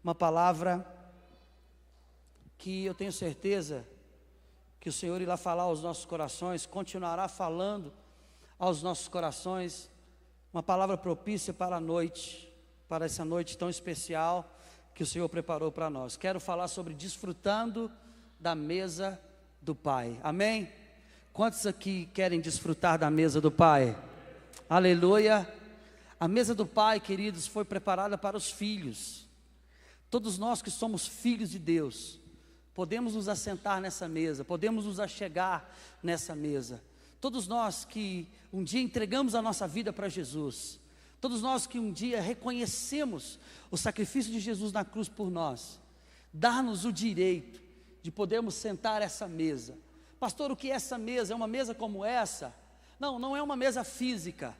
uma palavra que eu tenho certeza que o Senhor irá falar aos nossos corações, continuará falando aos nossos corações, uma palavra propícia para a noite, para essa noite tão especial que o Senhor preparou para nós. Quero falar sobre desfrutando da mesa do Pai, amém? Quantos aqui querem desfrutar da mesa do Pai? Aleluia! A mesa do Pai, queridos, foi preparada para os filhos. Todos nós que somos filhos de Deus, podemos nos assentar nessa mesa, podemos nos achegar nessa mesa. Todos nós que um dia entregamos a nossa vida para Jesus, todos nós que um dia reconhecemos o sacrifício de Jesus na cruz por nós, dá-nos o direito de podermos sentar essa mesa. Pastor, o que é essa mesa? É uma mesa como essa? Não, não é uma mesa física,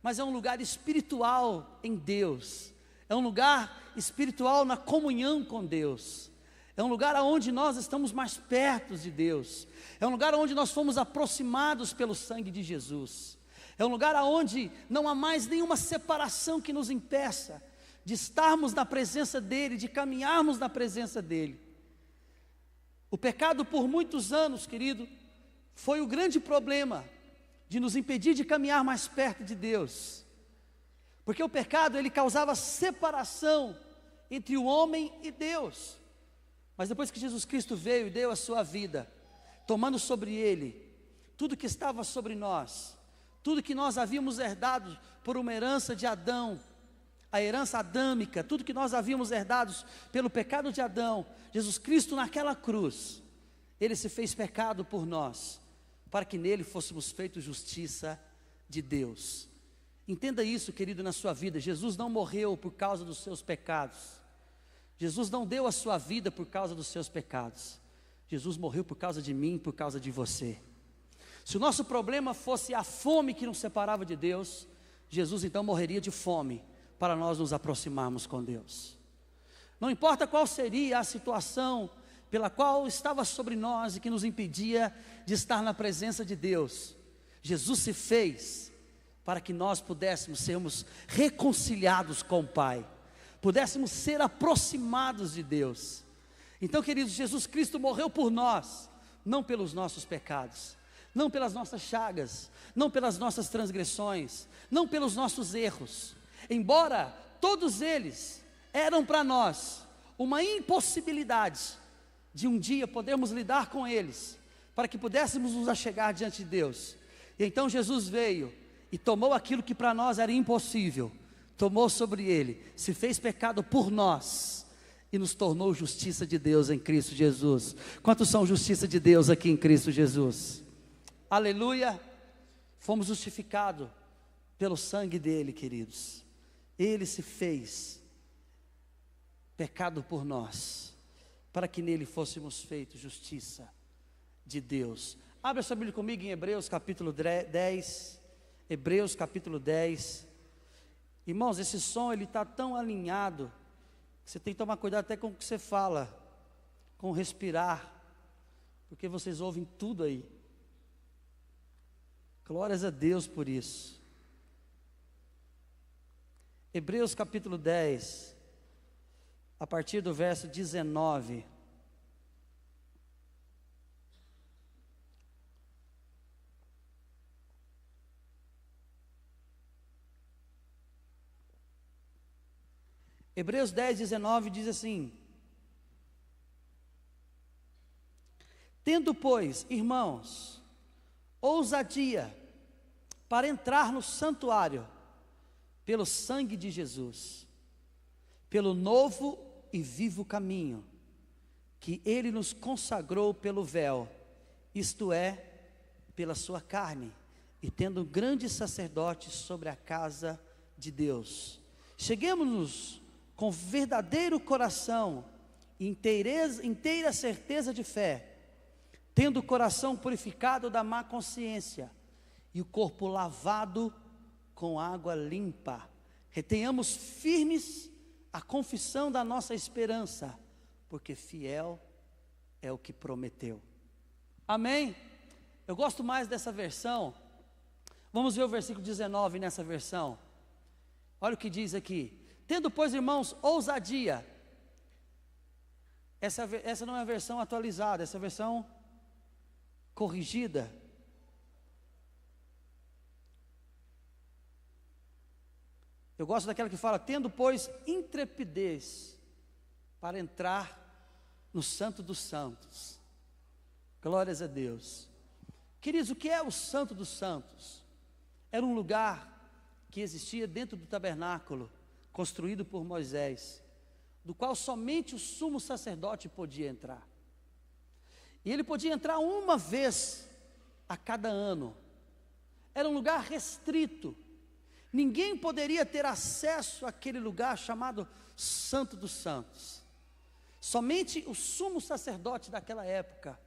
mas é um lugar espiritual em Deus, é um lugar espiritual na comunhão com Deus, é um lugar onde nós estamos mais perto de Deus, é um lugar onde nós fomos aproximados pelo sangue de Jesus, é um lugar onde não há mais nenhuma separação que nos impeça de estarmos na presença dEle, de caminharmos na presença dEle. O pecado por muitos anos, querido, foi o grande problema de nos impedir de caminhar mais perto de Deus, porque o pecado ele causava separação entre o homem e Deus. Mas depois que Jesus Cristo veio e deu a sua vida, tomando sobre ele tudo que estava sobre nós, tudo que nós havíamos herdado por uma herança de Adão, a herança adâmica, tudo que nós havíamos herdado pelo pecado de Adão, Jesus Cristo naquela cruz, ele se fez pecado por nós, para que nele fôssemos feitos justiça de Deus. Entenda isso, querido, na sua vida. Jesus não morreu por causa dos seus pecados, Jesus não deu a sua vida por causa dos seus pecados, Jesus morreu por causa de mim, por causa de você. Se o nosso problema fosse a fome que nos separava de Deus, Jesus então morreria de fome, para nós nos aproximarmos com Deus. Não importa qual seria a situação pela qual estava sobre nós e que nos impedia de estar na presença de Deus, Jesus se fez para que nós pudéssemos sermos reconciliados com o Pai, pudéssemos ser aproximados de Deus. Então, queridos, Jesus Cristo morreu por nós, não pelos nossos pecados, não pelas nossas chagas, não pelas nossas transgressões, não pelos nossos erros, embora todos eles eram para nós uma impossibilidade de um dia podermos lidar com eles, para que pudéssemos nos achegar diante de Deus. E então Jesus veio e tomou aquilo que para nós era impossível, tomou sobre ele, se fez pecado por nós e nos tornou justiça de Deus em Cristo Jesus. Quantos são justiça de Deus aqui em Cristo Jesus? Aleluia! Fomos justificados pelo sangue dele, queridos. Ele se fez pecado por nós, para que nele fôssemos feitos justiça de Deus. Abra sua Bíblia comigo em Hebreus capítulo 10, Hebreus capítulo 10. Irmãos, esse som ele está tão alinhado, que você tem que tomar cuidado até com o que você fala, com o respirar, porque vocês ouvem tudo aí. Glórias a Deus por isso. Hebreus capítulo 10, a partir do verso 19. Hebreus 10, 19 diz assim: tendo, pois, irmãos, ousadia para entrar no santuário, pelo sangue de Jesus, pelo novo e vivo caminho, que ele nos consagrou pelo véu, isto é, pela sua carne, e tendo um grande sacerdote sobre a casa de Deus, cheguemos-nos com verdadeiro coração, e inteira certeza de fé, tendo o coração purificado da má consciência, e o corpo lavado com água limpa, retenhamos firmes a confissão da nossa esperança, porque fiel é o que prometeu. Amém? Eu gosto mais dessa versão. Vamos ver o versículo 19 nessa versão. Olha o que diz aqui: tendo, pois, irmãos, ousadia Essa não é a versão atualizada, essa é a versão corrigida. Eu gosto daquela que fala: tendo, pois, intrepidez para entrar no Santo dos Santos. Glórias a Deus. Queridos, o que é o Santo dos Santos? Era um lugar que existia dentro do tabernáculo, construído por Moisés, do qual somente o sumo sacerdote podia entrar. E ele podia entrar uma vez a cada ano. Era um lugar restrito. Ninguém poderia ter acesso àquele lugar chamado Santo dos Santos. Somente o sumo sacerdote daquela época,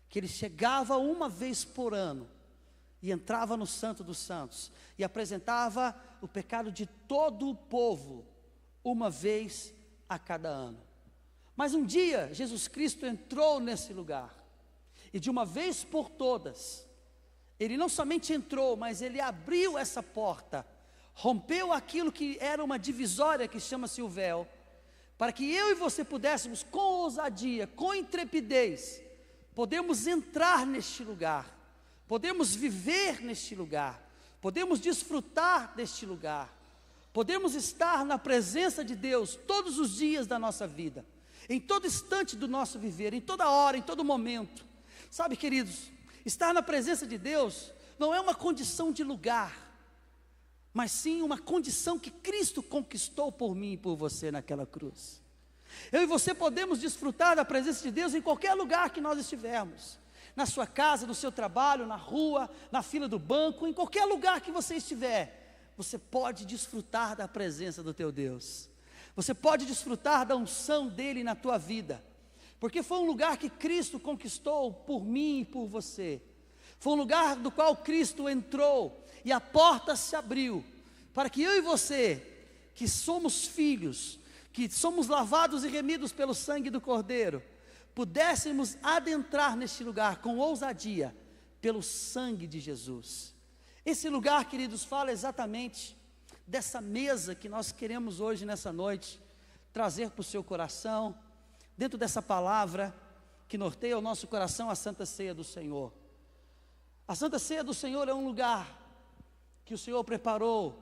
que ele chegava uma vez por ano e entrava no Santo dos Santos e apresentava o pecado de todo o povo uma vez a cada ano. Mas um dia Jesus Cristo entrou nesse lugar e de uma vez por todas, ele não somente entrou, mas ele abriu essa porta, rompeu aquilo que era uma divisória que chama-se o véu, para que eu e você pudéssemos com ousadia, com intrepidez, podemos entrar neste lugar, podemos viver neste lugar, podemos desfrutar deste lugar, podemos estar na presença de Deus todos os dias da nossa vida, em todo instante do nosso viver, em toda hora, em todo momento. Sabe, queridos, estar na presença de Deus não é uma condição de lugar, mas sim uma condição que Cristo conquistou por mim e por você naquela cruz. Eu e você podemos desfrutar da presença de Deus em qualquer lugar que nós estivermos, na sua casa, no seu trabalho, na rua, na fila do banco, em qualquer lugar que você estiver, você pode desfrutar da presença do teu Deus, você pode desfrutar da unção dEle na tua vida, porque foi um lugar que Cristo conquistou por mim e por você, foi um lugar do qual Cristo entrou, e a porta se abriu, para que eu e você, que somos filhos, que somos lavados e remidos pelo sangue do Cordeiro, pudéssemos adentrar neste lugar com ousadia, pelo sangue de Jesus. Esse lugar, queridos, fala exatamente dessa mesa que nós queremos hoje, nessa noite, trazer para o seu coração, dentro dessa palavra que norteia o nosso coração, a Santa Ceia do Senhor. A Santa Ceia do Senhor é um lugar que o Senhor preparou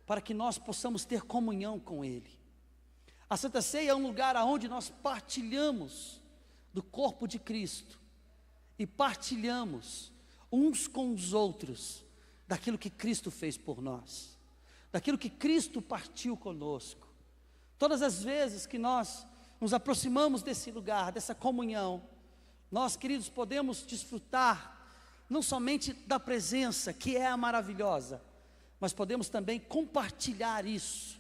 para que nós possamos ter comunhão com Ele. A Santa Ceia é um lugar onde nós partilhamos do corpo de Cristo e partilhamos uns com os outros daquilo que Cristo fez por nós, daquilo que Cristo partiu conosco. Todas as vezes que nós nos aproximamos desse lugar, dessa comunhão, nós, queridos, podemos desfrutar não somente da presença, que é a maravilhosa, mas podemos também compartilhar isso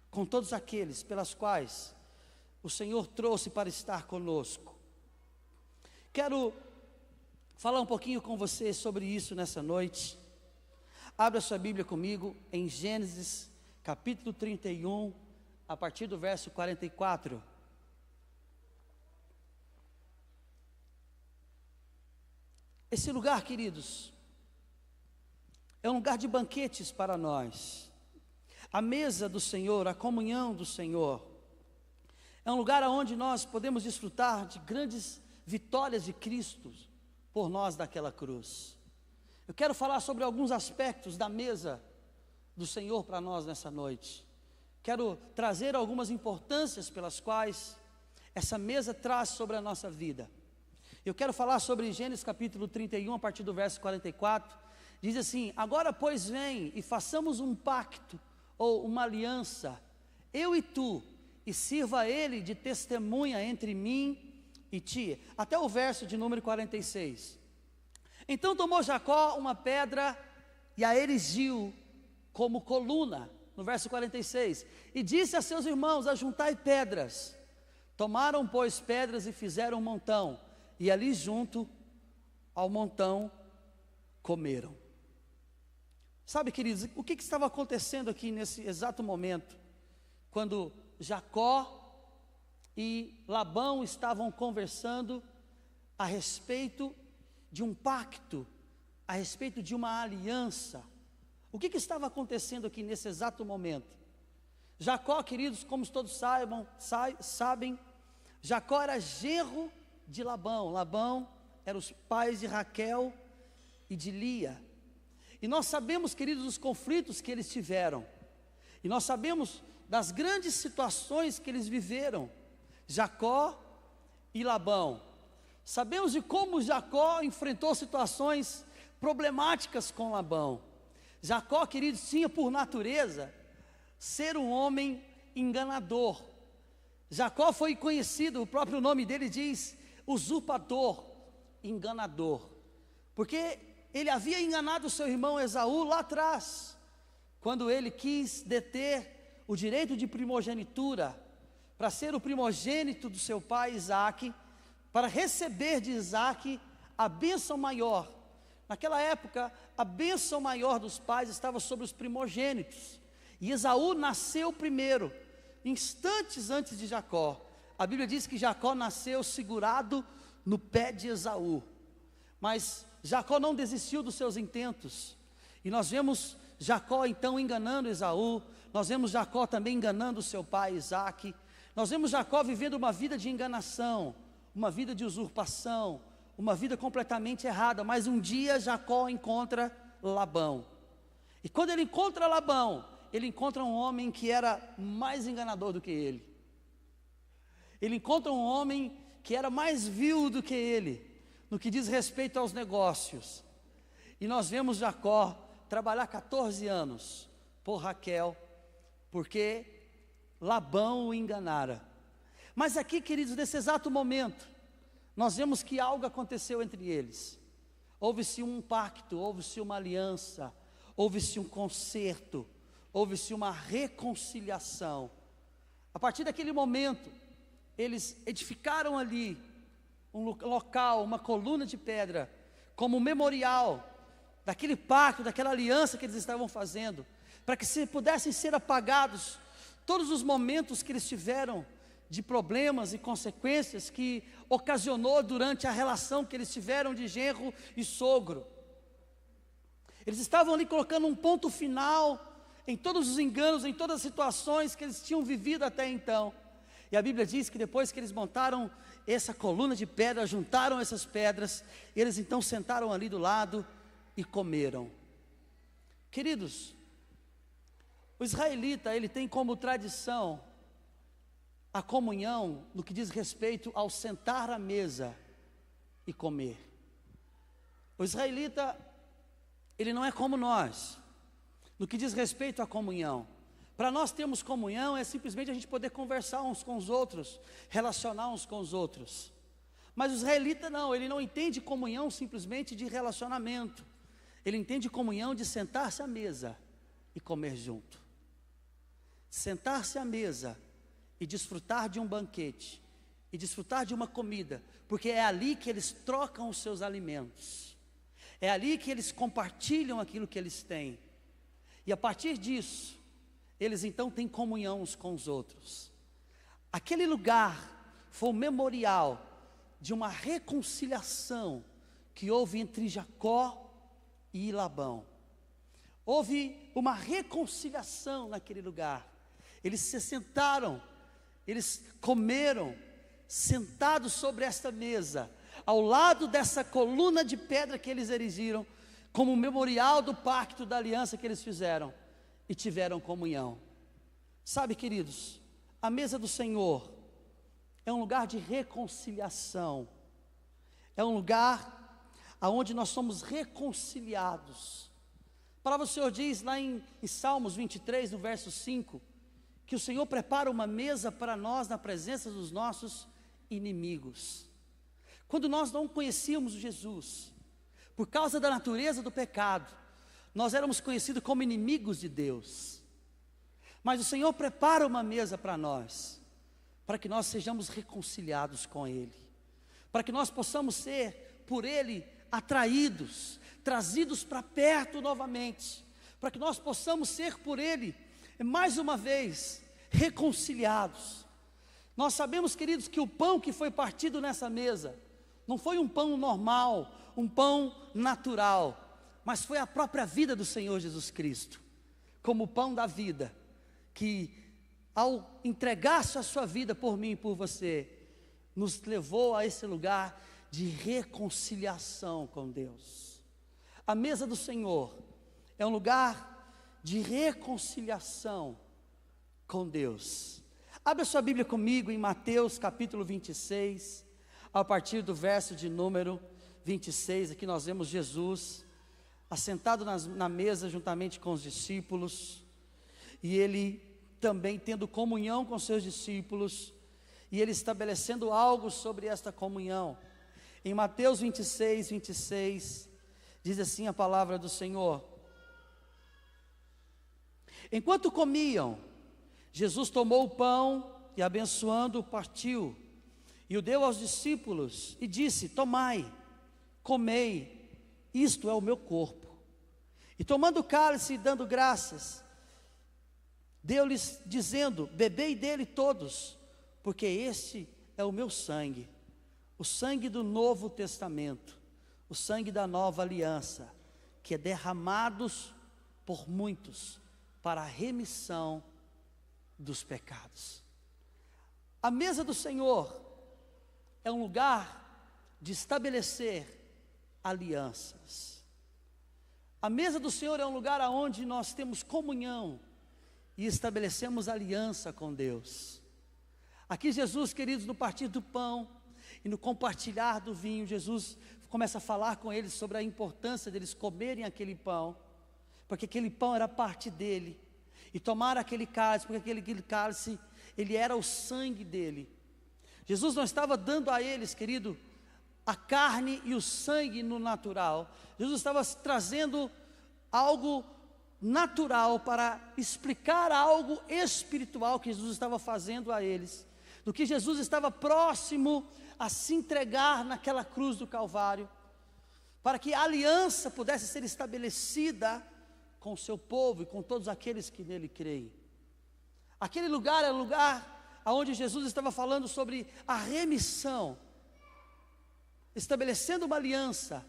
com todos aqueles pelas quais o Senhor trouxe para estar conosco. Quero falar um pouquinho com você sobre isso nessa noite. Abra sua Bíblia comigo em Gênesis capítulo 31, a partir do verso 44. Esse lugar, queridos, é um lugar de banquetes para nós. A mesa do Senhor, a comunhão do Senhor, é um lugar onde nós podemos desfrutar de grandes vitórias de Cristo por nós daquela cruz. Eu quero falar sobre alguns aspectos da mesa do Senhor para nós nessa noite. Quero trazer algumas importâncias pelas quais essa mesa traz sobre a nossa vida. Eu quero falar sobre Gênesis capítulo 31, a partir do verso 44, diz assim: agora pois vem e façamos um pacto, ou uma aliança, eu e tu, e sirva a ele de testemunha entre mim e ti, até o verso de número 46. Então tomou Jacó uma pedra e a erigiu como coluna, no verso 46, e disse a seus irmãos: ajuntai pedras. Tomaram, pois, pedras e fizeram um montão, e ali junto ao montão comeram. Sabe, queridos, o que estava acontecendo aqui nesse exato momento, quando Jacó e Labão estavam conversando a respeito de um pacto, a respeito de uma aliança? O que estava acontecendo aqui nesse exato momento? Jacó, queridos, como todos sabem, Jacó era genro de Labão. Labão era os pais de Raquel e de Lia. E nós sabemos, queridos, os conflitos que eles tiveram. E nós sabemos das grandes situações que eles viveram, Jacó e Labão. Sabemos de como Jacó enfrentou situações problemáticas com Labão. Jacó, queridos, tinha por natureza ser um homem enganador. Jacó foi conhecido, o próprio nome dele diz, usurpador, enganador. Porque ele havia enganado seu irmão Esaú lá atrás, quando ele quis deter o direito de primogenitura, para ser o primogênito do seu pai Isaque, para receber de Isaque a bênção maior. Naquela época, a bênção maior dos pais estava sobre os primogênitos, e Esaú nasceu primeiro, instantes antes de Jacó. A Bíblia diz que Jacó nasceu segurado no pé de Esaú, mas Jacó não desistiu dos seus intentos, e nós vemos Jacó então enganando Esaú, nós vemos Jacó também enganando seu pai Isaque, nós vemos Jacó vivendo uma vida de enganação, uma vida de usurpação, uma vida completamente errada. Mas um dia Jacó encontra Labão, e quando ele encontra Labão, ele encontra um homem que era mais enganador do que ele. Ele encontra um homem que era mais vil do que ele, no que diz respeito aos negócios. E nós vemos Jacó trabalhar 14 anos por Raquel, porque Labão o enganara. Mas aqui, queridos, nesse exato momento, nós vemos que algo aconteceu entre eles. Houve-se um pacto, houve-se uma aliança, houve-se um concerto, houve-se uma reconciliação. A partir daquele momento, eles edificaram ali um local, uma coluna de pedra, como memorial daquele pacto, daquela aliança que eles estavam fazendo, para que se pudessem ser apagados todos os momentos que eles tiveram de problemas e consequências que ocasionou durante a relação que eles tiveram de genro e sogro. Eles estavam ali colocando um ponto final em todos os enganos, em todas as situações que eles tinham vivido até então. E a Bíblia diz que depois que eles montaram essa coluna de pedra, juntaram essas pedras, eles então sentaram ali do lado e comeram. Queridos, o israelita, ele tem como tradição a comunhão no que diz respeito ao sentar à mesa e comer. O israelita, ele não é como nós, no que diz respeito à comunhão. Para nós termos comunhão é simplesmente a gente poder conversar uns com os outros, relacionar uns com os outros. Mas o israelita não, ele não entende comunhão simplesmente de relacionamento. Ele entende comunhão de sentar-se à mesa e comer junto. Sentar-se à mesa e desfrutar de um banquete, e desfrutar de uma comida, porque é ali que eles trocam os seus alimentos, é ali que eles compartilham aquilo que eles têm, e a partir disso, eles então têm comunhão uns com os outros. Aquele lugar foi um memorial de uma reconciliação que houve entre Jacó e Labão. Houve uma reconciliação naquele lugar. Eles se sentaram, eles comeram, sentados sobre esta mesa, ao lado dessa coluna de pedra que eles erigiram, como um memorial do pacto, da aliança que eles fizeram, e tiveram comunhão. Sabe, queridos, a mesa do Senhor é um lugar de reconciliação, é um lugar onde nós somos reconciliados. A palavra do Senhor diz lá em Salmos 23, no verso 5, que o Senhor prepara uma mesa para nós na presença dos nossos inimigos. Quando nós não conhecíamos Jesus, por causa da natureza do pecado, nós éramos conhecidos como inimigos de Deus. Mas o Senhor prepara uma mesa para nós, para que nós sejamos reconciliados com Ele, para que nós possamos ser, por Ele, atraídos, trazidos para perto novamente, para que nós possamos ser, por Ele, mais uma vez, reconciliados. Nós sabemos, queridos, que o pão que foi partido nessa mesa, não foi um pão normal, um pão natural, mas foi a própria vida do Senhor Jesus Cristo, como o pão da vida, que ao entregar a sua vida por mim e por você, nos levou a esse lugar de reconciliação com Deus. A mesa do Senhor é um lugar de reconciliação com Deus. Abra sua Bíblia comigo em Mateus capítulo 26, a partir do verso de número 26, aqui nós vemos Jesus assentado na mesa juntamente com os discípulos, e ele também tendo comunhão com seus discípulos, e ele estabelecendo algo sobre esta comunhão. Em Mateus 26, 26, diz assim a palavra do Senhor: enquanto comiam, Jesus tomou o pão e abençoando, partiu, e o deu aos discípulos, e disse: tomai, comei, isto é o meu corpo. E tomando o cálice e dando graças, deu-lhes dizendo: bebei dele todos, porque este é o meu sangue, o sangue do Novo Testamento, o sangue da nova aliança, que é derramados por muitos para a remissão dos pecados. A mesa do Senhor é um lugar de estabelecer alianças. A mesa do Senhor é um lugar onde nós temos comunhão e estabelecemos aliança com Deus. Aqui Jesus, queridos, no partir do pão e no compartilhar do vinho, Jesus começa a falar com eles sobre a importância deles comerem aquele pão, porque aquele pão era parte dele, e tomar aquele cálice, porque aquele cálice, ele era o sangue dele. Jesus não estava dando a eles, querido, a carne e o sangue no natural. Jesus estava trazendo algo natural para explicar algo espiritual que Jesus estava fazendo a eles, do que Jesus estava próximo a se entregar naquela cruz do Calvário, para que a aliança pudesse ser estabelecida com o seu povo e com todos aqueles que nele creem. Aquele lugar é o lugar onde Jesus estava falando sobre a remissão, estabelecendo uma aliança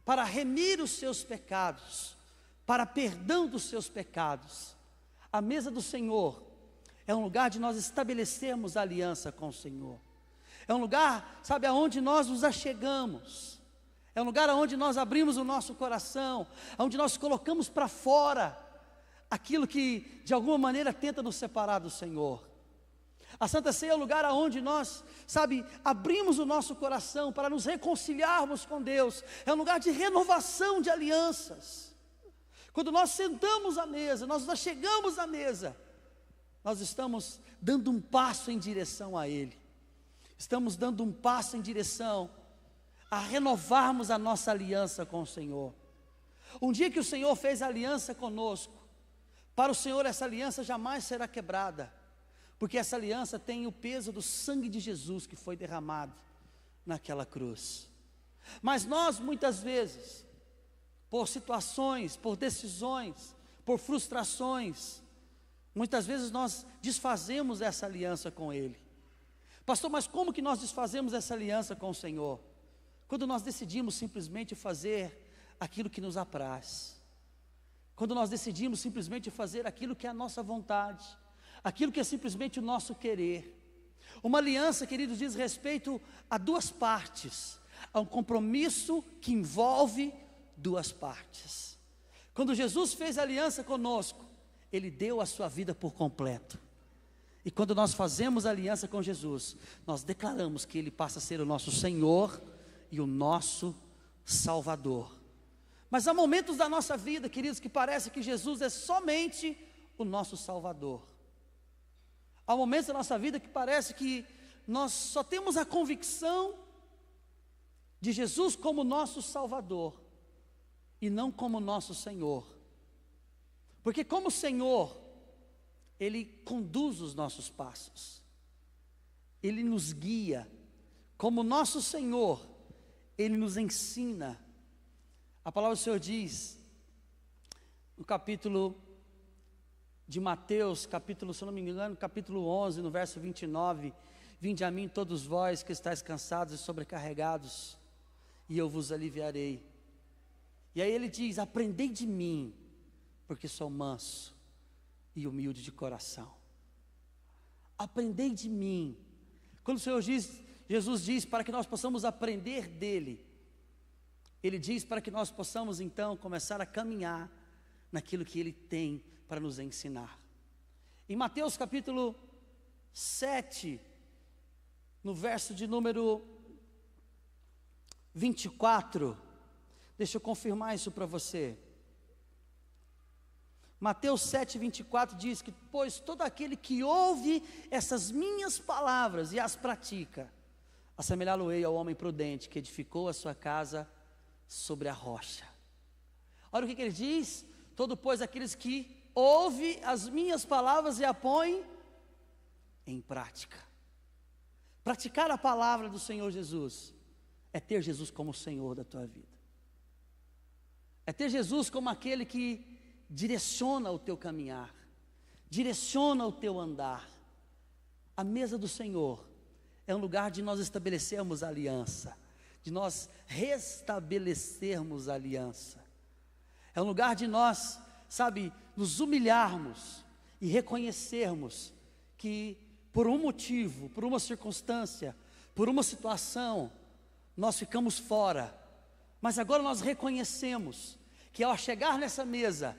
para remir os seus pecados, para perdão dos seus pecados. A mesa do Senhor é um lugar de nós estabelecermos a aliança com o Senhor. É um lugar, sabe, aonde nós nos achegamos. É um lugar onde nós abrimos o nosso coração, onde nós colocamos para fora aquilo que de alguma maneira tenta nos separar do Senhor. A Santa Ceia é o lugar onde nós, sabe, abrimos o nosso coração para nos reconciliarmos com Deus. É um lugar de renovação de alianças. Quando nós sentamos à mesa, nós nos chegamos à mesa, nós estamos dando um passo em direção a Ele. Estamos dando um passo em direção a renovarmos a nossa aliança com o Senhor. Um dia que o Senhor fez aliança conosco, para o Senhor essa aliança jamais será quebrada, porque essa aliança tem o peso do sangue de Jesus que foi derramado naquela cruz. Mas nós muitas vezes, por situações, por decisões, por frustrações, muitas vezes nós desfazemos essa aliança com Ele. Pastor, mas como que nós desfazemos essa aliança com o Senhor? Quando nós decidimos simplesmente fazer aquilo que nos apraz, quando nós decidimos simplesmente fazer aquilo que é a nossa vontade, aquilo que é simplesmente o nosso querer. Uma aliança, queridos, diz respeito a duas partes, a um compromisso que envolve duas partes. Quando Jesus fez aliança conosco, Ele deu a sua vida por completo. E quando nós fazemos aliança com Jesus, nós declaramos que Ele passa a ser o nosso Senhor e o nosso Salvador. Mas há momentos da nossa vida, queridos, que parece que Jesus é somente o nosso Salvador. Há momentos da nossa vida que parece que nós só temos a convicção de Jesus como nosso Salvador e não como nosso Senhor. Porque como Senhor, Ele conduz os nossos passos, Ele nos guia. Como nosso Senhor, Ele nos ensina. A palavra do Senhor diz, no capítulo de Mateus, capítulo, se eu não me engano, capítulo 11, no verso 29, vinde a mim todos vós que estáis cansados e sobrecarregados, e eu vos aliviarei. E aí ele diz, aprendei de mim, porque sou manso e humilde de coração. Aprendei de mim. Quando o Senhor diz, Jesus diz para que nós possamos aprender dele. Ele diz para que nós possamos então começar a caminhar naquilo que ele tem para nos ensinar. Em Mateus capítulo 7, no verso de número 24, deixa eu confirmar isso para você. Mateus 7, 24 diz que, pois todo aquele que ouve essas minhas palavras e as pratica, assemelhá-lo-ei ao homem prudente que edificou a sua casa sobre a rocha. Olha o que ele diz: todo, pois, aqueles que ouve as minhas palavras e a põe em prática. Praticar a palavra do Senhor Jesus é ter Jesus como Senhor da tua vida, é ter Jesus como aquele que direciona o teu caminhar, direciona o teu andar. A mesa do Senhor é um lugar de nós estabelecermos aliança, de nós restabelecermos a aliança. É um lugar de nós, sabe, nos humilharmos e reconhecermos que por um motivo, por uma circunstância, por uma situação, nós ficamos fora. Mas agora nós reconhecemos que ao chegar nessa mesa,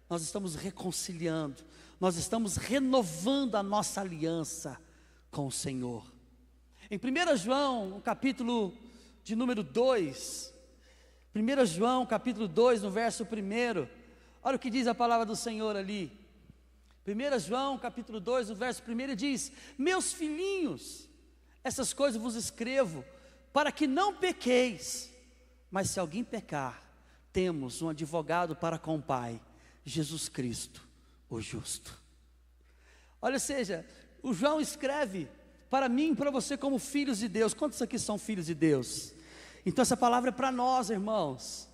nós estamos reconciliando, nós estamos renovando a nossa aliança com o Senhor. Em 1 João, no capítulo de número 2, 1 João capítulo 2, no verso 1, olha o que diz a palavra do Senhor ali. 1 João capítulo 2, no verso 1 diz: meus filhinhos, essas coisas vos escrevo, para que não pequeis, mas se alguém pecar, temos um advogado para com o Pai, Jesus Cristo, o justo. Olha, ou seja, o João escreve para mim e para você como filhos de Deus. Quantos aqui são filhos de Deus? Então essa palavra é para nós, irmãos.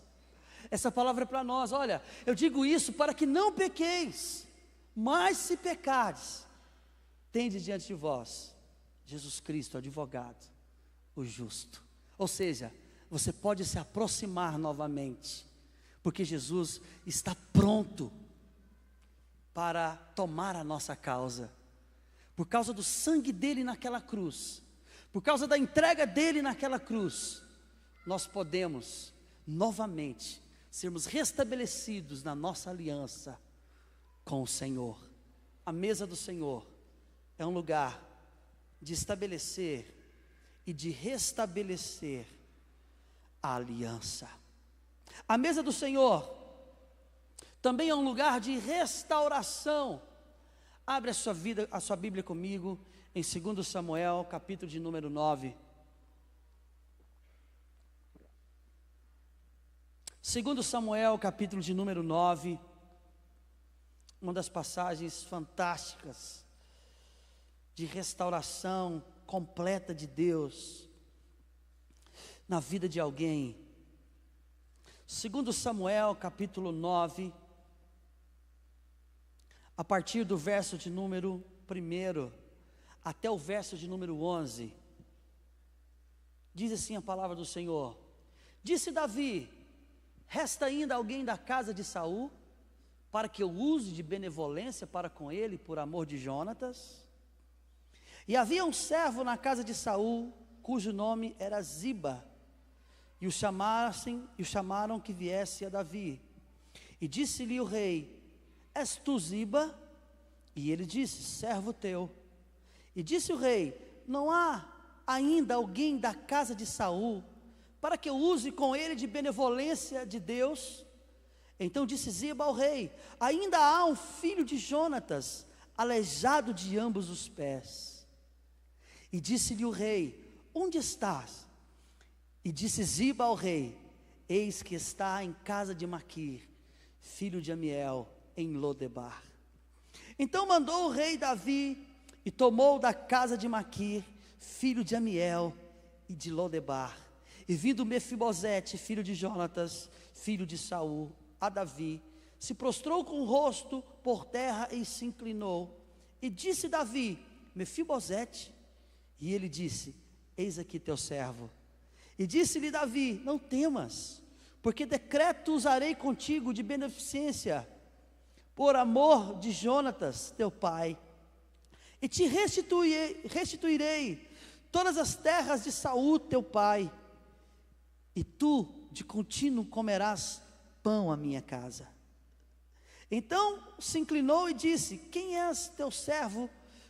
Essa palavra é para nós. Olha, eu digo isso para que não pequeis, mas se pecares, tende diante de vós Jesus Cristo, advogado, o justo. Ou seja, você pode se aproximar novamente, porque Jesus está pronto para tomar a nossa causa. Por causa do sangue dele naquela cruz, por causa da entrega dele naquela cruz, nós podemos novamente sermos restabelecidos na nossa aliança com o Senhor. A mesa do Senhor é um lugar de estabelecer e de restabelecer a aliança. A mesa do Senhor também é um lugar de restauração. Abre a sua Bíblia comigo em 2 Samuel, capítulo de número 9. 2 Samuel, capítulo de número 9, uma das passagens fantásticas de restauração completa de Deus na vida de alguém. 2 Samuel, capítulo 9, a partir do verso de número 1 até o verso de número 11, diz assim a palavra do Senhor: disse Davi: resta ainda alguém da casa de Saul, para que eu use de benevolência para com ele, por amor de Jonatas? E havia um servo na casa de Saul, cujo nome era Ziba, e o chamaram que viesse a Davi. E disse-lhe o rei: és tu Ziba? E ele disse: servo teu. E disse o rei: não há ainda alguém da casa de Saul, para que eu use com ele de benevolência de Deus? Então disse Ziba ao rei: ainda há um filho de Jonatas, aleijado de ambos os pés. E disse-lhe o rei: onde estás? E disse Ziba ao rei: eis que está em casa de Maquir, filho de Amiel, em Lodebar. Então mandou o rei Davi e tomou da casa de Maquir, filho de Amiel e de Lodebar. E vindo Mefibosete, filho de Jonatas, filho de Saul, a Davi, se prostrou com o rosto por terra e se inclinou. E disse Davi: Mefibosete? E ele disse: eis aqui teu servo. E disse-lhe Davi: não temas, porque decreto usarei contigo de beneficência, por amor de Jonatas teu pai, e te restituirei todas as terras de Saul teu pai, e tu de contínuo comerás pão à minha casa. Então se inclinou e disse: quem és teu servo,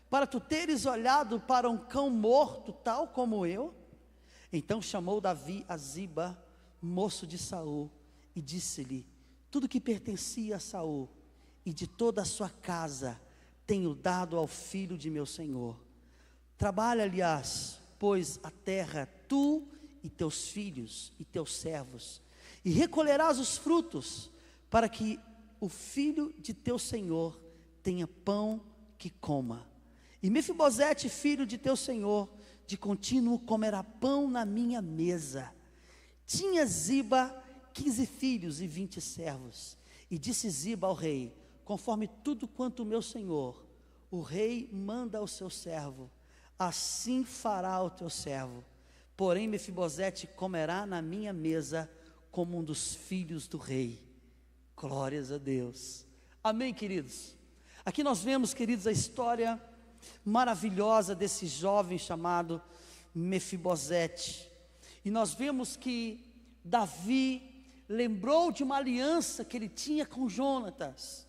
para tu teres olhado para um cão morto, tal como eu? Então chamou Davi a Ziba, moço de Saul, e disse-lhe: tudo que pertencia a Saul, e de toda a sua casa, tenho dado ao filho de meu senhor. Trabalha-lhes, pois, a terra, tu e teus filhos e teus servos, e recolherás os frutos, para que o filho de teu senhor tenha pão que coma. E Mefibosete, filho de teu senhor, de contínuo comerá pão na minha mesa. Tinha Ziba 15 filhos e 20 servos. E disse Ziba ao rei: conforme tudo quanto o meu senhor, o rei, manda ao seu servo, assim fará o teu servo. Porém Mefibosete comerá na minha mesa como um dos filhos do rei. Glórias a Deus. Amém, queridos? Aqui nós vemos, queridos, a história maravilhosa desse jovem chamado Mefibosete. E nós vemos que Davi lembrou de uma aliança que ele tinha com Jonatas.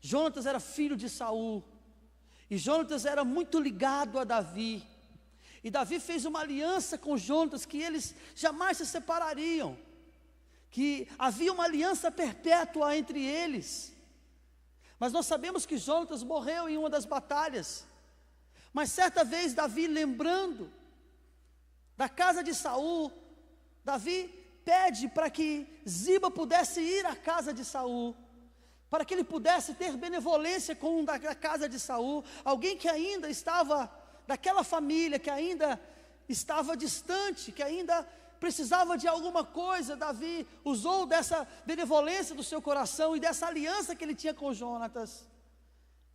Jonatas era filho de Saul, e Jonatas era muito ligado a Davi. E Davi fez uma aliança com Jonatas, que eles jamais se separariam, que havia uma aliança perpétua entre eles. Mas nós sabemos que Jonatas morreu em uma das batalhas. Mas certa vez Davi, lembrando da casa de Saul, Davi pede para que Ziba pudesse ir à casa de Saul, para que ele pudesse ter benevolência com da casa de Saul, alguém que ainda estava, daquela família que ainda estava distante, que ainda precisava de alguma coisa. Davi usou dessa benevolência do seu coração e dessa aliança que ele tinha com Jonatas,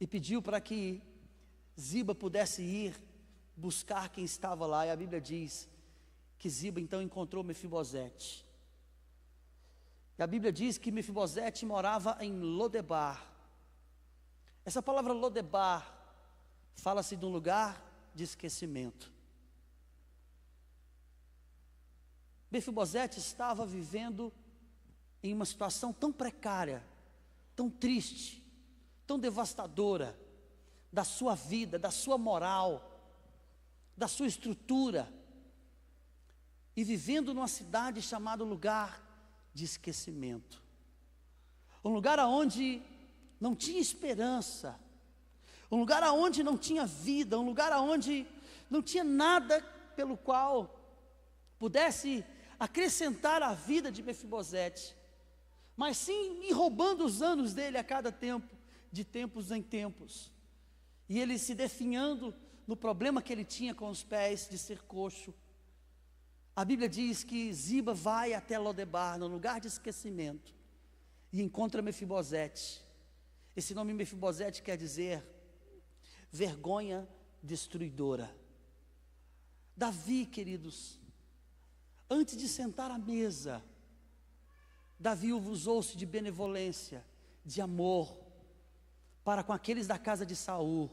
e pediu para que Ziba pudesse ir buscar quem estava lá. E a Bíblia diz que Ziba então encontrou Mefibosete. E a Bíblia diz que Mefibosete morava em Lodebar. Essa palavra Lodebar fala-se de um lugar de esquecimento. Mefibosete estava vivendo em uma situação tão precária, tão triste, tão devastadora, da sua vida, da sua moral, da sua estrutura, e vivendo numa cidade chamada lugar de esquecimento, um lugar onde não tinha esperança, um lugar onde não tinha vida, um lugar onde não tinha nada pelo qual pudesse acrescentar a vida de Mefibosete, mas sim ir roubando os anos dele a cada tempo, de tempos em tempos, e ele se definhando no problema que ele tinha com os pés, de ser coxo. A Bíblia diz que Ziba vai até Lodebar, no lugar de esquecimento, e encontra Mefibosete. Esse nome Mefibosete quer dizer vergonha destruidora. Davi, queridos, antes de sentar à mesa, Davi usou-se de benevolência, de amor, para com aqueles da casa de Saul,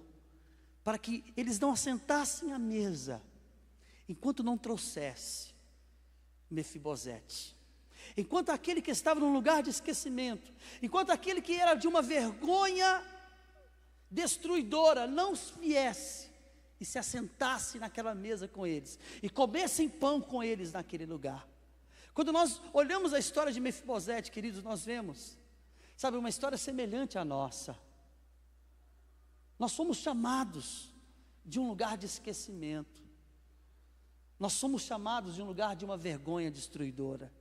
para que eles não assentassem à mesa, enquanto não trouxesse Mefibosete. Enquanto aquele que estava num lugar de esquecimento, enquanto aquele que era de uma vergonha destruidora, não viesse e se assentasse naquela mesa com eles, e comessem pão com eles naquele lugar. Quando nós olhamos a história de Mefibosete, queridos, nós vemos, sabe, uma história semelhante à nossa. Nós somos chamados de um lugar de esquecimento. Nós somos chamados de um lugar de uma vergonha destruidora.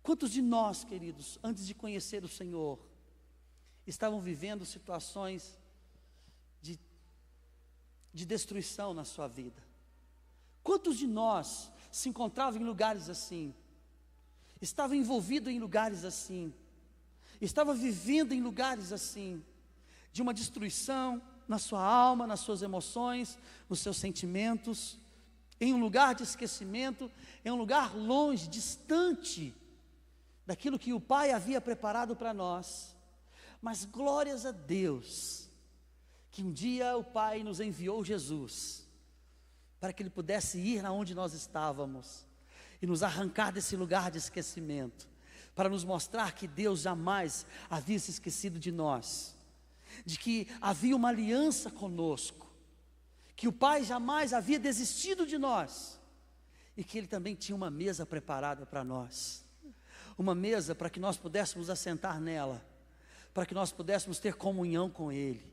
Quantos de nós, queridos, antes de conhecer o Senhor, estavam vivendo situações de destruição na sua vida? Quantos de nós se encontravam em lugares assim? Estavam envolvidos em lugares assim? Estava vivendo em lugares assim, de uma destruição na sua alma, nas suas emoções, nos seus sentimentos, em um lugar de esquecimento, em um lugar longe, distante daquilo que o Pai havia preparado para nós. Mas glórias a Deus, que um dia o Pai nos enviou Jesus, para que Ele pudesse ir aonde nós estávamos e nos arrancar desse lugar de esquecimento, para nos mostrar que Deus jamais havia se esquecido de nós, de que havia uma aliança conosco, que o Pai jamais havia desistido de nós, e que Ele também tinha uma mesa preparada para nós, uma mesa para que nós pudéssemos assentar nela, para que nós pudéssemos ter comunhão com Ele,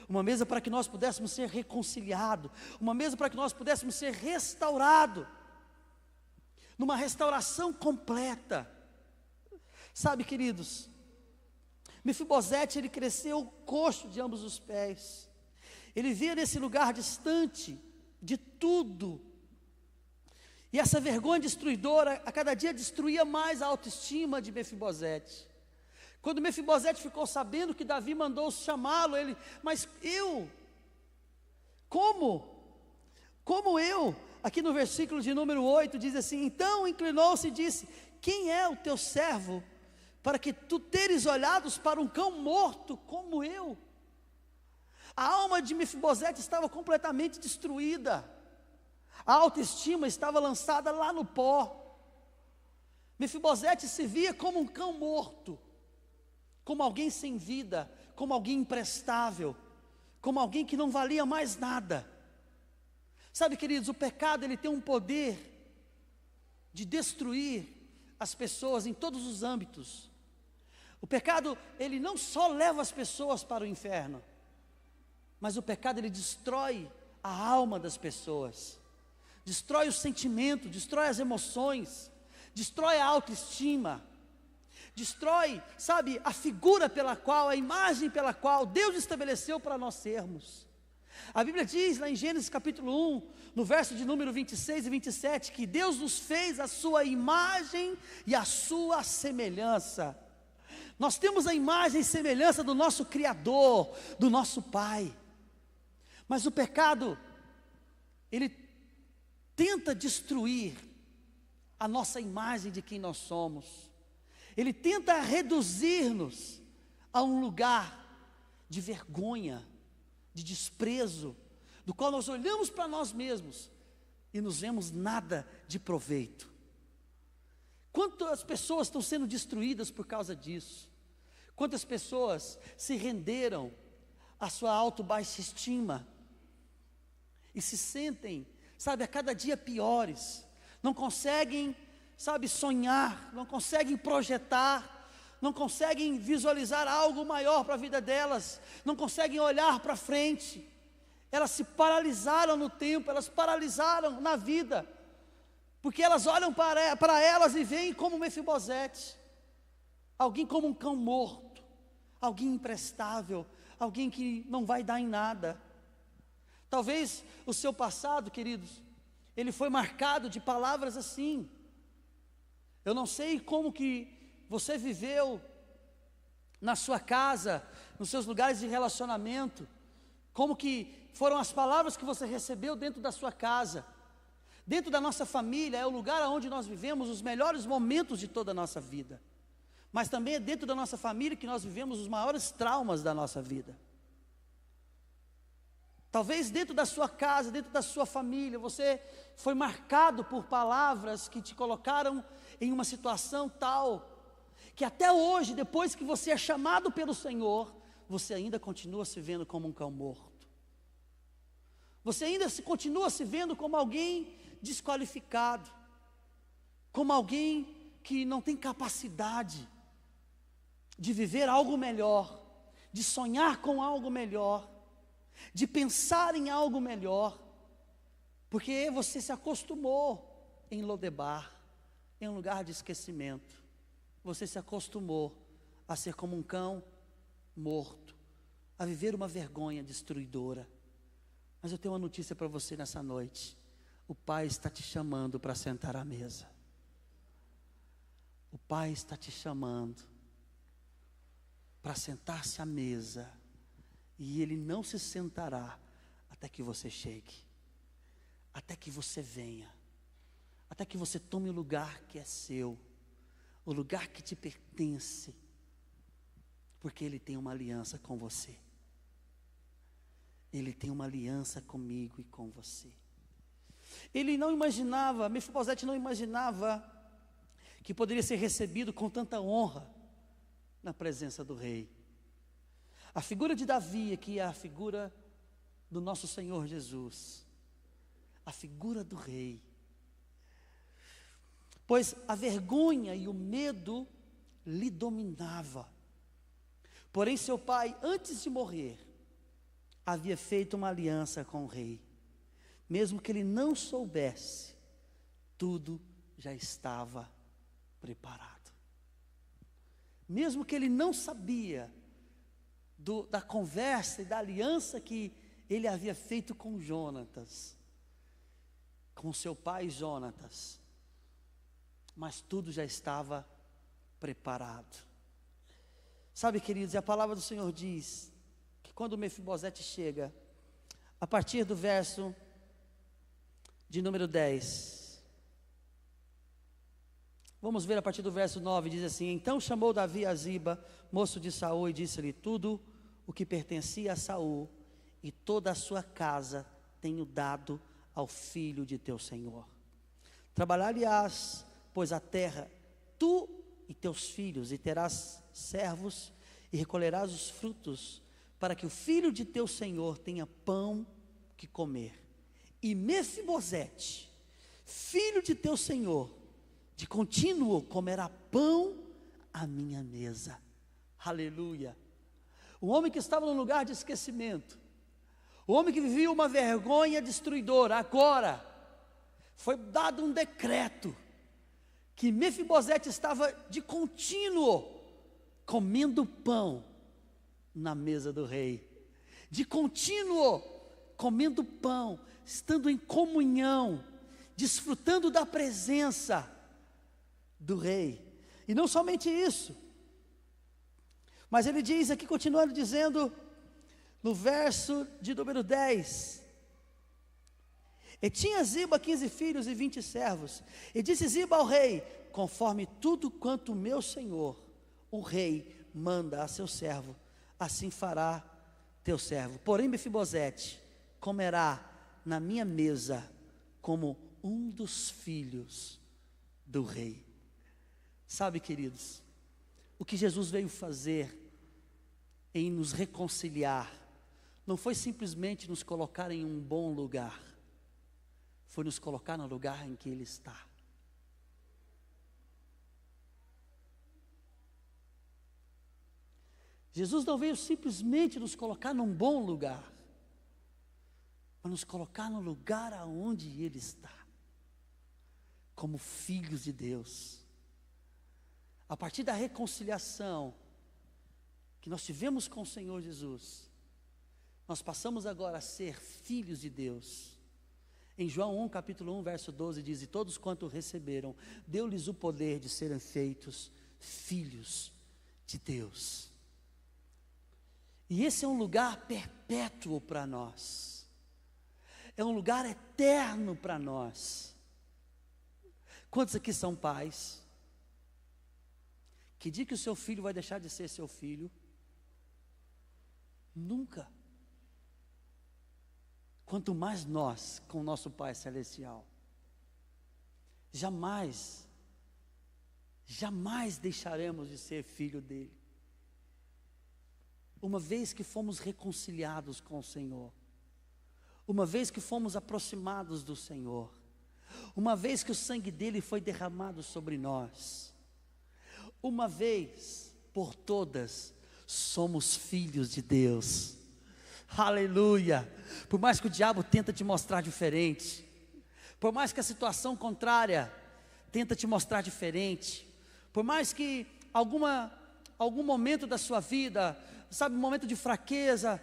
uma mesa para que nós pudéssemos ser reconciliados, uma mesa para que nós pudéssemos ser restaurados, numa restauração completa. Sabe, queridos, Mefibosete, ele cresceu coxo de ambos os pés, ele via nesse lugar distante de tudo, e essa vergonha destruidora, a cada dia destruía mais a autoestima de Mefibosete. Quando Mefibosete ficou sabendo que Davi mandou chamá-lo, ele, mas como eu? Aqui no versículo de número 8 diz assim: então inclinou-se e disse: quem é o teu servo, para que tu teres olhados para um cão morto como eu? A alma de Mefibosete estava completamente destruída, a autoestima estava lançada lá no pó. Mefibosete se via como um cão morto, como alguém sem vida, como alguém imprestável, como alguém que não valia mais nada. Sabe, queridos, o pecado, ele tem um poder de destruir as pessoas em todos os âmbitos. O pecado, ele não só leva as pessoas para o inferno, mas o pecado, ele destrói a alma das pessoas, destrói o sentimento, destrói as emoções, destrói a autoestima, destrói, sabe, a figura pela qual, a imagem pela qual Deus estabeleceu para nós sermos. A Bíblia diz lá em Gênesis capítulo 1, no verso de número 26 e 27, que Deus nos fez a sua imagem e a sua semelhança. Nós temos a imagem e semelhança do nosso Criador, do nosso Pai. Mas o pecado, ele tenta destruir a nossa imagem de quem nós somos. Ele tenta reduzir-nos a um lugar de vergonha, de desprezo, do qual nós olhamos para nós mesmos e nos vemos nada de proveito. Quantas pessoas estão sendo destruídas por causa disso? Quantas pessoas se renderam à sua baixa estima e se sentem, sabe, a cada dia piores, não conseguem, sabe, sonhar, não conseguem projetar, não conseguem visualizar algo maior para a vida delas, não conseguem olhar para frente. Elas se paralisaram no tempo, elas paralisaram na vida, porque elas olham para elas e veem como Mefibosete, alguém como um cão morto, alguém imprestável, alguém que não vai dar em nada. Talvez o seu passado, queridos, ele foi marcado de palavras assim. Eu não sei como que você viveu na sua casa, nos seus lugares de relacionamento, como que foram as palavras que você recebeu dentro da sua casa. Dentro da nossa família é o lugar onde nós vivemos os melhores momentos de toda a nossa vida, mas também é dentro da nossa família que nós vivemos os maiores traumas da nossa vida. Talvez dentro da sua casa, dentro da sua família, você foi marcado por palavras que te colocaram em uma situação tal, que até hoje, depois que você é chamado pelo Senhor, você ainda continua se vendo como um cão morto. Você ainda continua se vendo como alguém desqualificado, como alguém que não tem capacidade de viver algo melhor, de sonhar com algo melhor, de pensar em algo melhor, porque você se acostumou em Lodebar, em um lugar de esquecimento. Você se acostumou a ser como um cão morto, a viver uma vergonha destruidora. Mas eu tenho uma notícia para você nessa noite. O Pai está te chamando para sentar à mesa. O Pai está te chamando para sentar-se à mesa. E Ele não se sentará até que você chegue, até que você venha, até que você tome o lugar que é seu, o lugar que te pertence, porque Ele tem uma aliança com você. Ele tem uma aliança comigo e com você. Ele não imaginava, Mefibosete não imaginava que poderia ser recebido com tanta honra na presença do rei. A figura de Davi aqui é a figura do nosso Senhor Jesus, a figura do rei. Pois a vergonha e o medo lhe dominava. Porém seu pai, antes de morrer, havia feito uma aliança com o rei. Mesmo que ele não soubesse, tudo já estava preparado. Mesmo que ele não sabia da conversa e da aliança que ele havia feito com Jonatas, com seu pai Jonatas, mas tudo já estava preparado. Sabe, queridos, a palavra do Senhor diz que quando Mefibosete chega, a partir do verso de número 10, vamos ver a partir do verso 9, diz assim: então chamou Davi a Ziba, moço de Saul, e disse-lhe: tudo o que pertencia a Saul e toda a sua casa tenho dado ao filho de teu senhor. Trabalhar-lhe-ás, pois a terra, tu e teus filhos, e terás servos, e recolherás os frutos, para que o filho de teu senhor tenha pão que comer. E Mefibosete, filho de teu senhor, de contínuo comerá pão à minha mesa. Aleluia. O homem que estava num lugar de esquecimento, o homem que vivia uma vergonha destruidora, agora foi dado um decreto que Mefibosete estava de contínuo comendo pão na mesa do rei, de contínuo comendo pão, estando em comunhão, desfrutando da presença do rei. E não somente isso, mas ele diz aqui, continuando dizendo, no verso de número 10, e tinha Ziba 15 filhos e 20 servos, e disse Ziba ao rei: conforme tudo quanto o meu senhor, o rei, manda a seu servo, assim fará teu servo. Porém Mefibosete comerá na minha mesa como um dos filhos do rei. Sabe, queridos, o que Jesus veio fazer em nos reconciliar, não foi simplesmente nos colocar em um bom lugar, foi nos colocar no lugar em que Ele está. Jesus não veio simplesmente nos colocar num bom lugar, mas nos colocar no lugar aonde Ele está, como filhos de Deus. A partir da reconciliação que nós tivemos com o Senhor Jesus, nós passamos agora a ser filhos de Deus. Em João 1, capítulo 1, verso 12, diz: e todos quanto receberam, deu-lhes o poder de serem feitos filhos de Deus. E esse é um lugar perpétuo para nós, é um lugar eterno para nós. Quantos aqui são pais? Que dia que o seu filho vai deixar de ser seu filho? Nunca. Quanto mais nós com o nosso Pai Celestial. Jamais deixaremos de ser filho dele. Uma vez que fomos reconciliados com o Senhor, uma vez que fomos aproximados do Senhor, uma vez que o sangue dele foi derramado sobre nós, uma vez por todas, somos filhos de Deus. Aleluia. Por mais que o diabo tenta te mostrar diferente, por mais que a situação contrária tenta te mostrar diferente, por mais que algum momento da sua vida, sabe, um momento de fraqueza,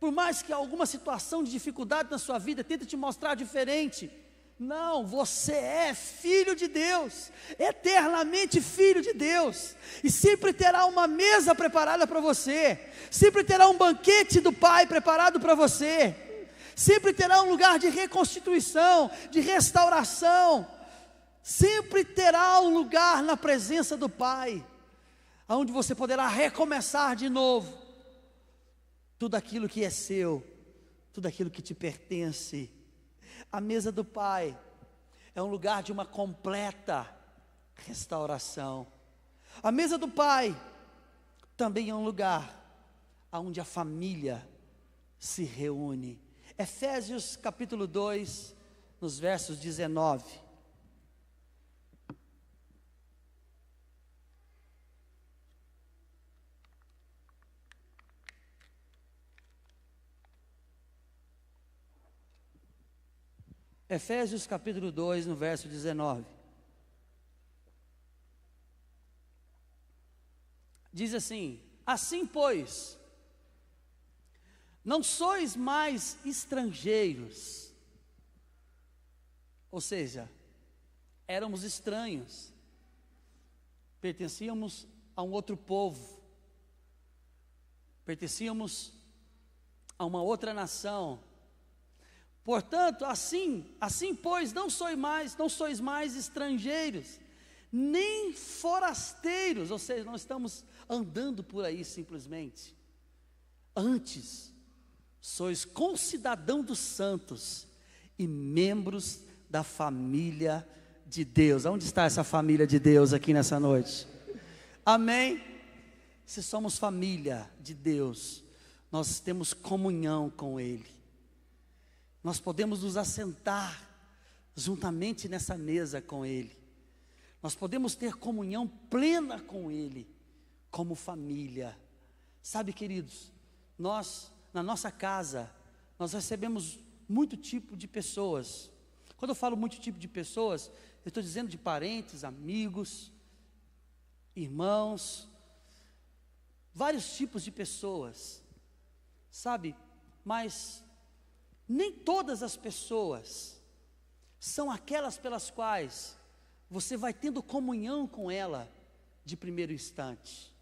por mais que alguma situação de dificuldade na sua vida tenta te mostrar diferente, não, você é filho de Deus, eternamente filho de Deus, e sempre terá uma mesa preparada para você, sempre terá um banquete do Pai preparado para você, sempre terá um lugar de reconstituição, de restauração, sempre terá um lugar na presença do Pai, onde você poderá recomeçar de novo, tudo aquilo que é seu, tudo aquilo que te pertence. A mesa do Pai é um lugar de uma completa restauração. A mesa do Pai também é um lugar onde a família se reúne. Efésios capítulo 2, nos versos 19. Efésios capítulo 2, no verso 19. Diz assim: assim, pois, não sois mais estrangeiros, ou seja, éramos estranhos, pertencíamos a um outro povo, pertencíamos a uma outra nação. Portanto, assim pois, não sois mais estrangeiros, nem forasteiros, ou seja, não estamos andando por aí simplesmente. Antes, sois concidadão dos santos e membros da família de Deus. Onde está essa família de Deus aqui nessa noite? Amém? Se somos família de Deus, nós temos comunhão com Ele. Nós podemos nos assentar juntamente nessa mesa com Ele. Nós podemos ter comunhão plena com Ele, como família. Sabe, queridos, nós, na nossa casa, nós recebemos muito tipo de pessoas. Quando eu falo muito tipo de pessoas, eu estou dizendo de parentes, amigos, irmãos, vários tipos de pessoas, sabe? Mas nem todas as pessoas são aquelas pelas quais você vai tendo comunhão com ela de primeiro instante.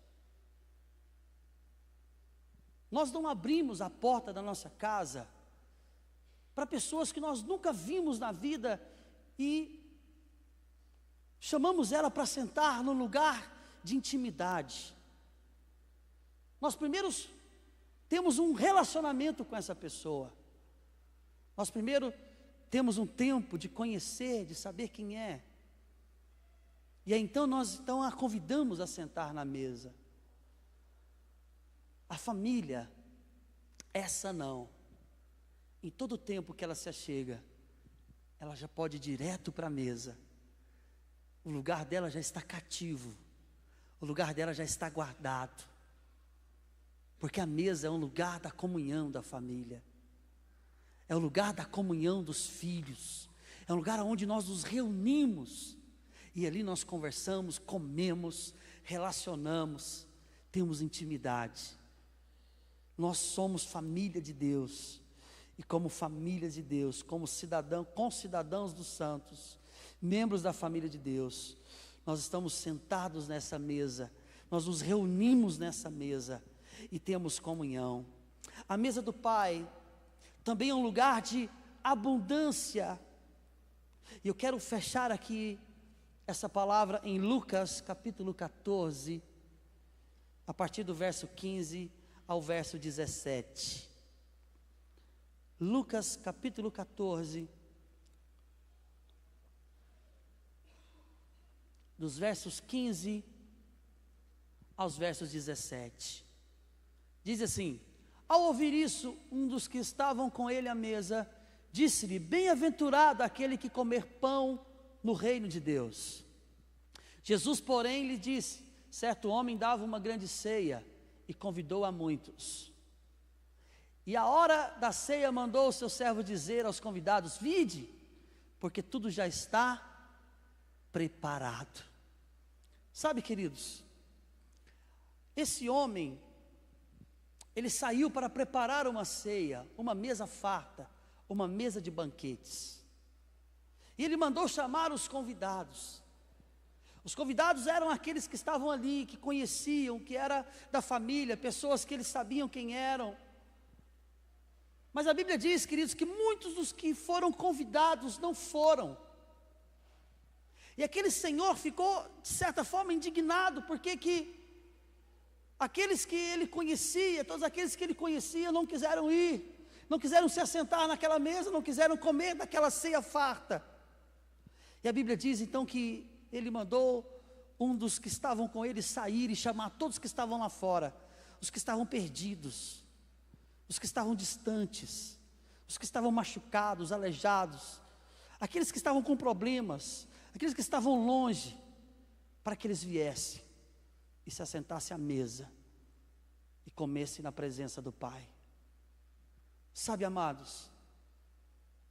Nós não abrimos a porta da nossa casa para pessoas que nós nunca vimos na vida e chamamos ela para sentar no lugar de intimidade. Nós primeiro temos um relacionamento com essa pessoa. Nós primeiro temos um tempo de conhecer, de saber quem é. E aí então nós a convidamos a sentar na mesa. A família, essa não. Em todo tempo que ela se achega, ela já pode ir direto para a mesa. O lugar dela já está cativo. O lugar dela já está guardado. Porque a mesa é um lugar da comunhão da família. É o lugar da comunhão dos filhos. É um lugar onde nós nos reunimos. E ali nós conversamos, comemos, relacionamos, temos intimidade. Nós somos família de Deus. E como família de Deus, como concidadãos dos santos, membros da família de Deus, nós estamos sentados nessa mesa. Nós nos reunimos nessa mesa e temos comunhão. A mesa do Pai também é um lugar de abundância. E eu quero fechar aqui essa palavra em Lucas capítulo 14, a partir do verso 15 ao verso 17. Lucas capítulo 14, dos versos 15 aos versos 17. Diz assim: ao ouvir isso, um dos que estavam com ele à mesa, disse-lhe: bem-aventurado aquele que comer pão no reino de Deus. Jesus, porém, lhe disse: certo homem dava uma grande ceia e convidou a muitos. E à hora da ceia mandou o seu servo dizer aos convidados: vinde, porque tudo já está preparado. Sabe, queridos, esse homem, ele saiu para preparar uma ceia, uma mesa farta, uma mesa de banquetes. E ele mandou chamar os convidados. Os convidados eram aqueles que estavam ali, que conheciam, que era da família, pessoas que eles sabiam quem eram. Mas a Bíblia diz, queridos, que muitos dos que foram convidados não foram. E aquele senhor ficou, de certa forma, indignado, porque que aqueles que ele conhecia, todos aqueles que ele conhecia não quiseram ir. não quiseram se assentar naquela mesa, não quiseram comer daquela ceia farta. E a Bíblia diz então que ele mandou um dos que estavam com ele sair e chamar todos que estavam lá fora, os que estavam perdidos, os que estavam distantes, os que estavam machucados, aleijados, aqueles que estavam com problemas, aqueles que estavam longe, para que eles viessem e se assentassem à mesa e comessem na presença do Pai. Sabe, amados,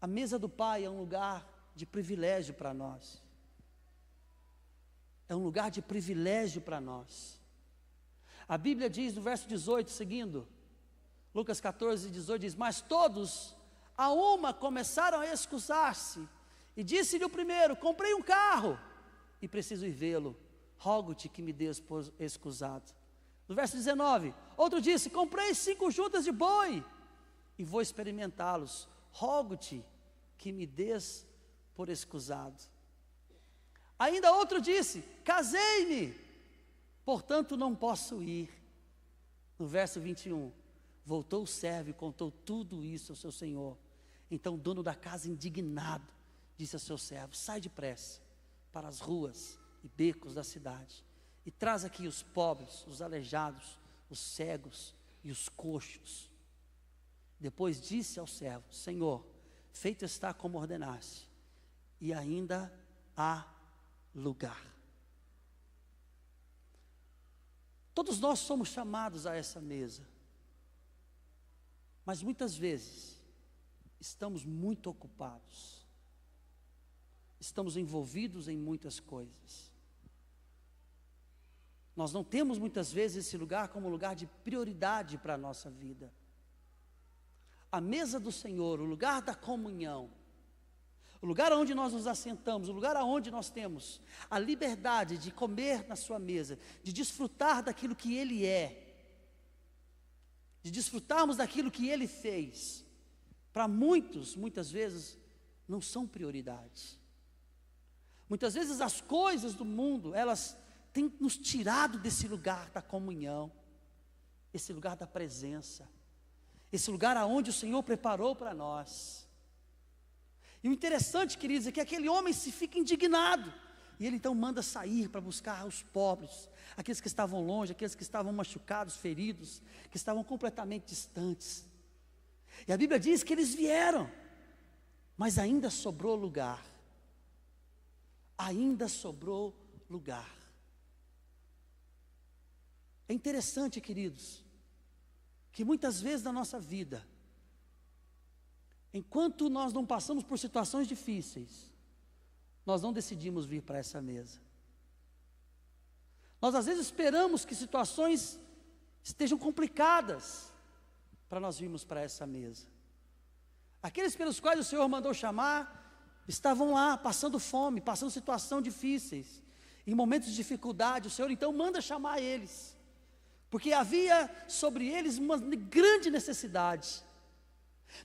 a mesa do Pai é um lugar de privilégio para nós. É um lugar de privilégio para nós. A Bíblia diz no verso 18, seguindo, Lucas 14, 18, diz: mas todos a uma começaram a excusar-se, e disse-lhe o primeiro: comprei um carro, e preciso ir vê-lo, rogo-te que me dês por excusado. No verso 19, outro disse: comprei 5 juntas de boi, e vou experimentá-los, rogo-te que me dês por excusado. Ainda outro disse: casei-me, portanto não posso ir. No verso 21, voltou o servo e contou tudo isso ao seu senhor. Então o dono da casa, indignado, disse ao seu servo: sai depressa para as ruas e becos da cidade, e traz aqui os pobres, os aleijados, os cegos e os coxos. Depois disse ao servo: Senhor, feito está como ordenaste, e ainda há lugar. Todos nós somos chamados a essa mesa, mas muitas vezes estamos muito ocupados, estamos envolvidos em muitas coisas. Nós não temos muitas vezes esse lugar como lugar de prioridade para a nossa vida. A mesa do Senhor, o lugar da comunhão, o lugar onde nós nos assentamos, o lugar onde nós temos a liberdade de comer na sua mesa, de desfrutar daquilo que Ele é, de desfrutarmos daquilo que Ele fez, para muitos, muitas vezes, não são prioridade. Muitas vezes as coisas do mundo, elas têm nos tirado desse lugar da comunhão, esse lugar da presença, esse lugar aonde o Senhor preparou para nós. E o interessante, queridos, é que aquele homem se fica indignado, e ele então manda sair para buscar os pobres, aqueles que estavam longe, aqueles que estavam machucados, feridos, que estavam completamente distantes. E a Bíblia diz que eles vieram, mas ainda sobrou lugar. Ainda sobrou lugar. É interessante, queridos, que muitas vezes na nossa vida, enquanto nós não passamos por situações difíceis, nós não decidimos vir para essa mesa. Nós às vezes esperamos que situações estejam complicadas para nós virmos para essa mesa. Aqueles pelos quais o Senhor mandou chamar, estavam lá, passando fome, passando situações difíceis, em momentos de dificuldade. O Senhor então manda chamar eles, porque havia sobre eles uma grande necessidade.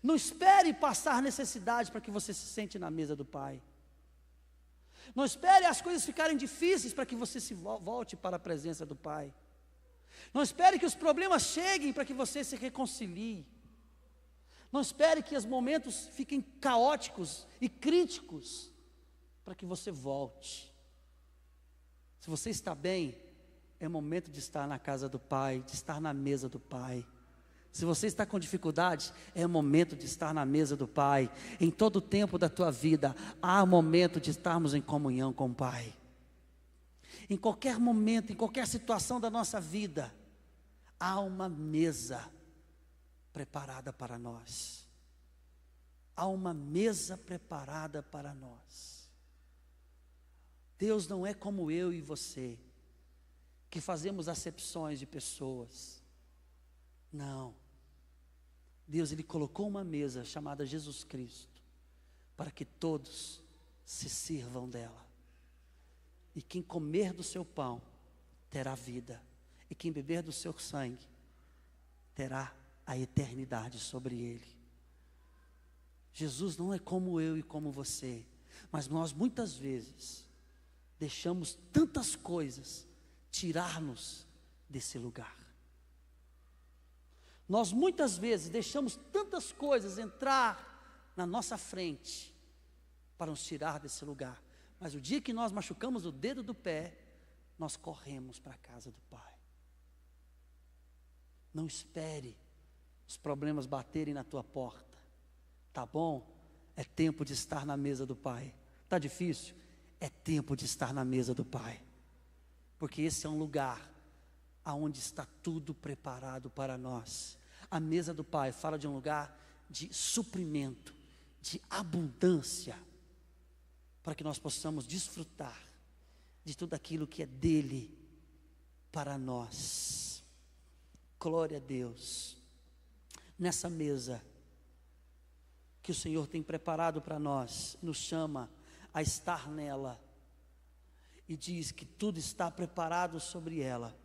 Não espere passar necessidade para que você se sente na mesa do Pai. Não espere as coisas ficarem difíceis para que você se volte para a presença do Pai. Não espere que os problemas cheguem para que você se reconcilie. Não espere que os momentos fiquem caóticos e críticos para que você volte. Se você está bem, é momento de estar na casa do Pai, de estar na mesa do Pai. Se você está com dificuldade, é o momento de estar na mesa do Pai. Em todo o tempo da tua vida, há momento de estarmos em comunhão com o Pai. Em qualquer momento, em qualquer situação da nossa vida, há uma mesa preparada para nós. Há uma mesa preparada para nós. Deus não é como eu e você, que fazemos acepções de pessoas. Não. Deus, Ele colocou uma mesa chamada Jesus Cristo, para que todos se sirvam dela. E quem comer do seu pão, terá vida. E quem beber do seu sangue, terá a eternidade sobre ele. Jesus não é como eu e como você, mas nós muitas vezes deixamos tantas coisas tirar-nos desse lugar. Nós muitas vezes deixamos tantas coisas entrar na nossa frente para nos tirar desse lugar. Mas o dia que nós machucamos o dedo do pé, nós corremos para a casa do Pai. Não espere os problemas baterem na tua porta. Tá bom? É tempo de estar na mesa do Pai. Tá difícil? É tempo de estar na mesa do Pai. Porque esse é um lugar aonde está tudo preparado para nós. A mesa do Pai fala de um lugar de suprimento, de abundância, para que nós possamos desfrutar de tudo aquilo que é dele para nós. Glória a Deus. Nessa mesa que o Senhor tem preparado para nós, nos chama a estar nela, e diz que tudo está preparado sobre ela.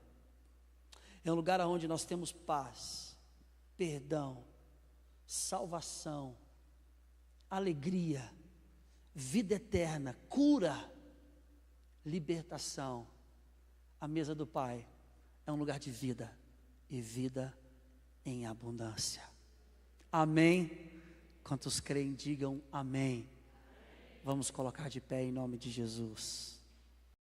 É um lugar onde nós temos paz, perdão, salvação, alegria, vida eterna, cura, libertação. A mesa do Pai é um lugar de vida, e vida em abundância. Amém? Quantos creem, digam amém. Vamos colocar de pé em nome de Jesus.